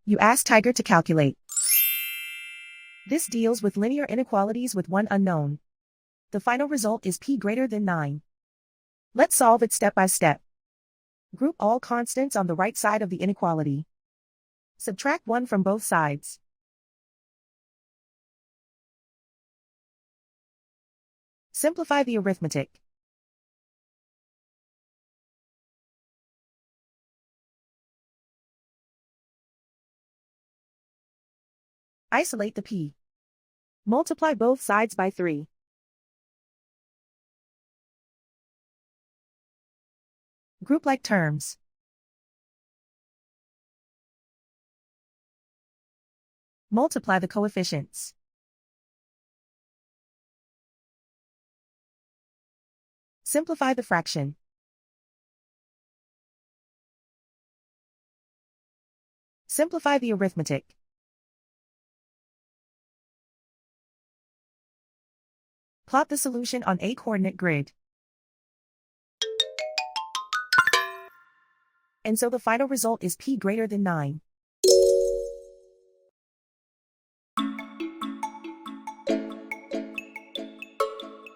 You ask Tiger to calculate. This deals with linear inequalities with one unknown. The final result is p greater than 9. Let's solve it step by step. Group all constants on the right side of the inequality. Subtract 1 from both sides. Simplify the arithmetic. Isolate the p. Multiply both sides by 3. Group like terms. Multiply the coefficients. Simplify the fraction. Simplify the arithmetic. Plot the solution on a coordinate grid. And so the final result is p greater than 9.